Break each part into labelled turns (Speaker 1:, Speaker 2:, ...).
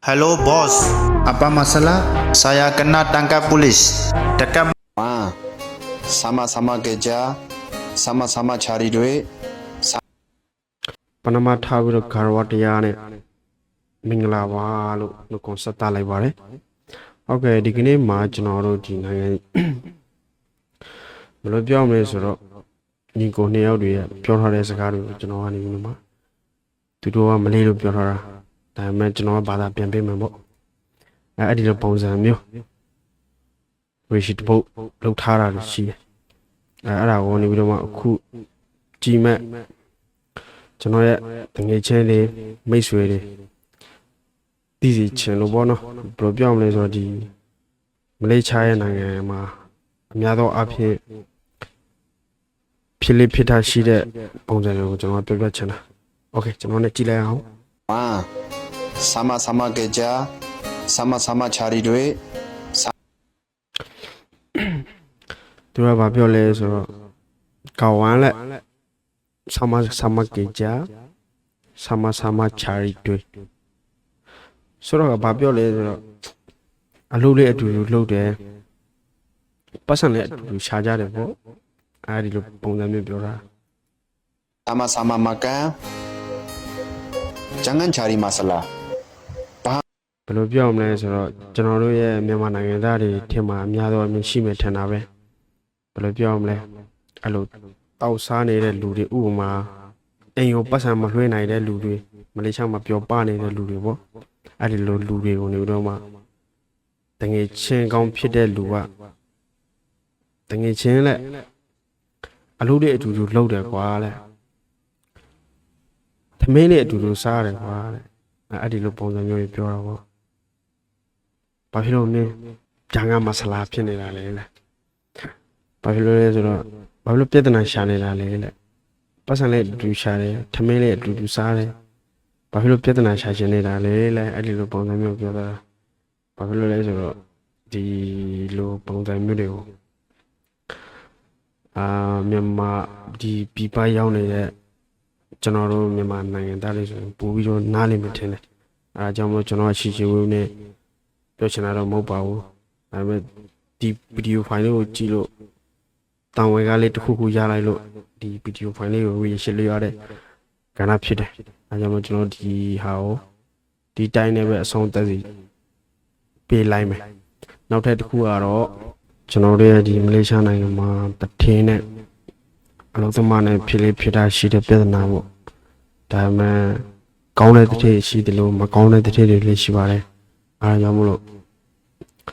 Speaker 1: Hello boss, apa masalah? Saya kena tangkap polis. Dekat
Speaker 2: sama-sama kerja, sama-sama cari duit.
Speaker 3: Panama ထားပြီးတော့ဂါရဝတရားနဲ့မင်္ဂလာပါလို့နှုတ်ခွန်းဆက်သလိုက်ပါတယ်။ဟုတ်ကဲ့ဒီကနေ့မှာကျွန်တော်တို့ဒီနိုင်ငံဘယ်လိုပြောမလဲဆိုတော့ညီကိုနှစ်ယောက်တွေပြောထားတဲ့စကားတွေကိုကျွန်တော်ကနေပြီးမှသူတို့ကမလေးလို့ပြောထားတာဒါပေမဲ့ကျွန်တော်ကဘာသာပြန်ပေးမှာပေါ့။အဲ့ဒီလိုပုံစံမျိုးဝေရှိတပုတ်လောက်ထားတာရှိတယ်။အဲ့ဒါကိုနေပြီးတော့မှအခုကြည်မဲ့ကျွန်တော်ရဲ့တငယ်ချင်းတွေမိတ်ဆွေတွေတည်စီချင်လို့ပေါ့နော်ဘယ်လိုပြောမလဲဆိုတော့ဒီမလေးရှားရဲ့နိုင်ငံမှာအများသောအားဖြင့်ဖြစ်လေဖြစ်တာရှိတဲ့ပုံစံတွေကိုကျွန်တော်ပြောပြချင်တာโอเคကျွန်တော်လည်းကြည့်လိုက်အောင်
Speaker 2: sama-sama kerja, sama-sama cari duit.
Speaker 3: သူကဘာပြောလဲဆိုတော့ကောင်းဝမ်းလက်sama-sama kerja sama-sama cari duit ဆိုတော့ဘာပြောလဲဆိုတော့အလုပ်လေးအတူတူလုပ်တယ်ပတ်စံလေးအတူတူရှားကြတယ်ပေါ့အဲဒီလိုပုံစံမျိုးပြောတာ
Speaker 2: Sama-sama makan, jangan cari masalah.
Speaker 3: ဘယ်လိုပြောမလဲဆိုတော့ကျွန်တော်တို့ရဲ့မြန်မာနိုင်ငံသားတွေထင်မှာအများသောအမြင်ရှိမယ်ထင်တာပဲဘယ်လိုပြောမလဲအဲ့လိုတောက်စားနေတဲ့လူတွေဥပမာအိမ်ကိုပတ်စံမလွှဲနိုင်တဲ့လူတွေမလေးရှားမှာပျော်ပနေတဲ့လူတွေပေါ့အဲ့ဒီလိုလူတွေကိုနေတော့မှတငယ်ချင်းကောင်းဖြစ်တဲ့လူကတငယ်ချင်းလက်အလုပ်တွေအတူတူလုပ်တယ်ကွာလဲသမင်းလေးအတူတူစားတယ်ကွာလဲအဲ့ဒီလိုပုံစံမျိုးကြီးပြောတာပေါ့ဘာဖြစ်လို့လဲဂျန်ကမဆလာဖြစ်နေတာလဲဘာဖြစ်လို့လဲဆိုတော့ဘာဖြစ်လို့ပြဿနာရှာနေတာလဲပတ်စံလေးအတူတူရှာတယ်သမင်းလေးအတူတူစားတယ်ဘာဖြစ်လို့ပြဿနာရှာချင်နေတာလဲအဲ့ဒီလိုပုံစံမျိုးပြောတာဘာဖြစ်လို့လဲဆိုတော့ဒီလိုပုံစံမျိုးတွေကိုမြန်မာဒီပြပရောက်နေတဲ့ကျွန်တော်တို့မြန်မာနိုင်ငံသားတွေဆိုရင်ပို့ပြီးတော့နားလည်မှထင်တယ်အဲဒါကြောင့်မို့ကျွန်တော်ရှီရှီဝေးနဲ့ပြောချင်တာတော့မဟုတ်ပါဘူးဒါပေမဲ့ဒီဗီဒီယိုဖိုင်လေးကိုကြည့်လို့တောင်ဝဲကားလေးတစ်ခုခုရလိုက်လို့ဒီဗီဒီယိုဖိုင်လေးကိုရေရှင်းလို့ရတဲ့ကဏ္ဍဖြစ်တယ်အဲဒါကြောင့်မို့ကျွန်တော်ဒီဟာကိုဒီတိုင်းနဲ့ပဲအဆုံးသတ်စီပေးလိုက်မယ်နောက်ထပ်တစ်ခုကတော့ကျွန်တော်တို့ရဲ့ဒီမလေးရှားနိုင်ငံမှာတထင်းနဲ့အလုံးသမားနဲ့ဖြစ်လေဖြစ်တာရှိတဲ့ပြဿနာပေါ့ဒါပေမဲ့ကောင်းတဲ့တစ်ထည်ရှိတယ်လို့မကောင်းတဲ့တစ်ထည်တွေလည်းရှိပါတယ်အားကြောင့်မို့လို့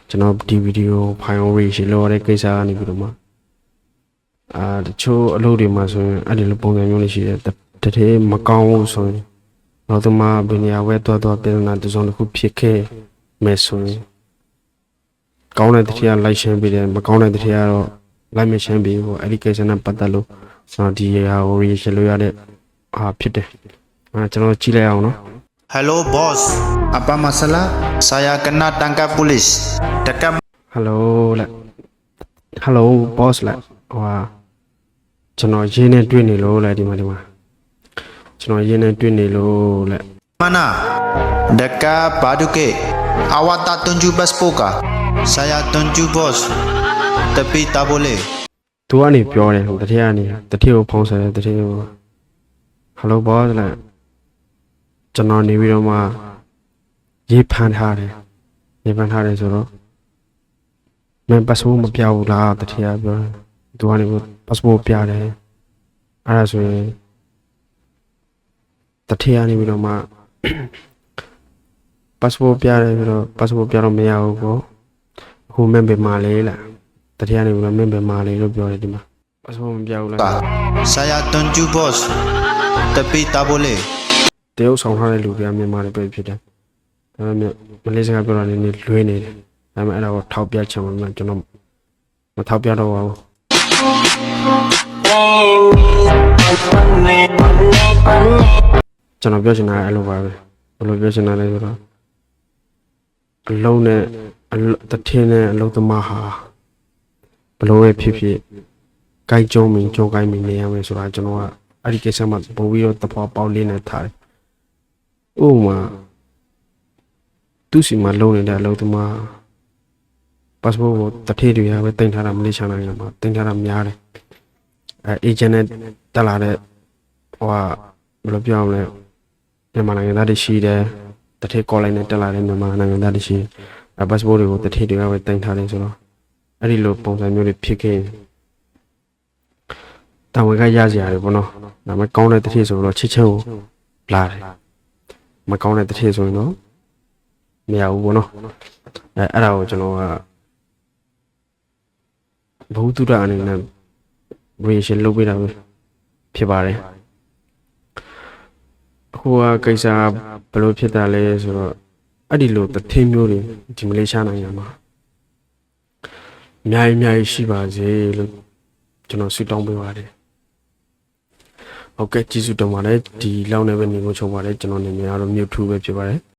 Speaker 3: ကျွန်တော်ဒီဗီဒီယိုဖိုင်ရီရှင်းလို့ရတဲ့ကိစ္စကနေပြီးတော့မှတချို့အလုပ်တွေမှာဆိုရင်အဲ့ဒီလိုပုံစံမျိုးလေးရှိတယ်တစ်ထည်မကောင်းဘူးဆိုရင်နောက်သမားဘယ်နေရာဝဲသွားပြဿနာတစ်စုံတစ်ခုဖြစ်ခဲ့မယ်ဆိုရင်ကောင်းတဲ့တစ်ထည်ကလိုက်ရှင်းပေးတယ်မကောင်းတဲ့တစ်ထည်ကတော့လိုက်မရှင်းပေးဘူးအဲ့ဒီကိစ္စနဲ့ပတ်သက်လို့ကျွန်တော်ဒီဟာကိုရေရှင်းလို့ရတဲ့ဖြစ်တယ်ကျွန်တော်ကြည့်လိုက်အောင်နော်
Speaker 1: Hello boss, apa masalah? Saya kena tangkap polis. Dekat
Speaker 3: Hello လက် Hello boss လက်ကျွန်တော်ရင်းနဲ့တွေ့နေလို့လက်ဒီမှာကျွန်တော်ရင်းနဲ့တွေ့နေလို့လက်
Speaker 1: mana? Dekat Paduke. Awak tak tunjuk paspor kah? Saya tunjuk bos. Tapi tak boleh.
Speaker 3: သူကနေပြောတယ်ဟိုတတိယကနေတတိယကိုဖုံးဆက်တယ်တတိယကို Hello boss လက်ကျွန်တော်နေပြီးတော့မှရေးဖန်ထားတယ်ဆိုတော့မင်း passport မပြဘူးလားတတိယပြောတယ်သူကနေ passport ပြတယ်အဲ့ဒါဆိုရင်တတိယနေပြီးတော့မှ passport ပြတယ်ပြီးတော့ passport ပြတော့မရဘူးပေါ့အခုမင်းပဲမာလေးလားတတိယနေပြီးတော့မင်းပဲမာလေးလို့ပြောတယ်ဒီမှာ passport မပြဘူးလား
Speaker 1: Saya tunjuk bos. Tapi tak boleh.
Speaker 3: တရုတ်ဆောင်ထားတဲ့လူတွေကမြန်မာတွေပဲဖြစ်တယ်ဒါပေမဲ့မလေးစကားပြောတာလည်းလွှဲနေတယ်ဒါပေမဲ့အဲ့ဒါကိုထောက်ပြချင်မှကျွန်တော်မထောက်ပြတော့ပါဘူးကျွန်တော်ပြောချင်တာအဲ့လိုပါပဲဘယ်လိုပြောချင်တာလဲဆိုတော့အလုံးနဲ့တထင်းနဲ့အလုံးသမားဟာဘလို့ပဲဖြစ်ဖြစ်ကိုက်ကျုံးမင်းကြုံကိုင်းမင်းနေရမယ်ဆိုတာကျွန်တော်ကအဲ့ဒီကိစ္စမှာပို့ပြီးတော့တဖွာပေါက်လေးနဲ့ထားတယ်ဥပမာသူ သူ့စီမှာလုံးနေတဲ့အလုပ်သမား passport ကိုတထေးတွေကပဲတင်ထားတာမလေးရှားနိုင်ငံမှာတင်ထားတာများတယ်agent နဲ့တက်လာတဲ့ဟိုကဘယ်လိုပြောရမလဲမြန်မာနိုင်ငံသားတွေရှိတယ်တထေး college နဲ့တက်လာတဲ့မြန်မာနိုင်ငံသားတွေရှိတယ်passport တွေကိုတထေးတွေကပဲတင်ထားတယ်ဆိုတော့အဲ့ဒီလိုပုံစံမျိုးတွေဖြစ်ခဲ့တာဝန်ကရစရာတွေပေါ့နော်ဒါပေမဲ့ကောင်းတဲ့တထေးဆိုတော့ချစ်ချင်းကိုလာတယ်မကောင်းတဲ့တထေးဆိုရင်တော့မရဘူးပေါ့နော်အဲ့ဒါကိုကျွန်တော်ကဘုသူဒ္ဓအနေနဲ့ reaction လုပ်ပေးတာပဲဖြစ်ပါတယ်အခုကကိစ္စဘယ်လိုဖြစ်တာလဲဆိုတော့အဲ့ဒီလိုတထင်းမျိုးတွေဒီမလေးရှားနိုင်ငံမှာအများကြီးရှိပါစေလို့ကျွန်တော်ဆုတောင်းပေးပါတယ်ဟုတ်ကဲ့ကျေးဇူးတင်ပါတယ်ဒီလောက်နဲ့ပဲနေကိုချုပ်ပါတယ်ကျွန်တော်နေများတော့မြို့ထူပဲဖြစ်ပါတယ်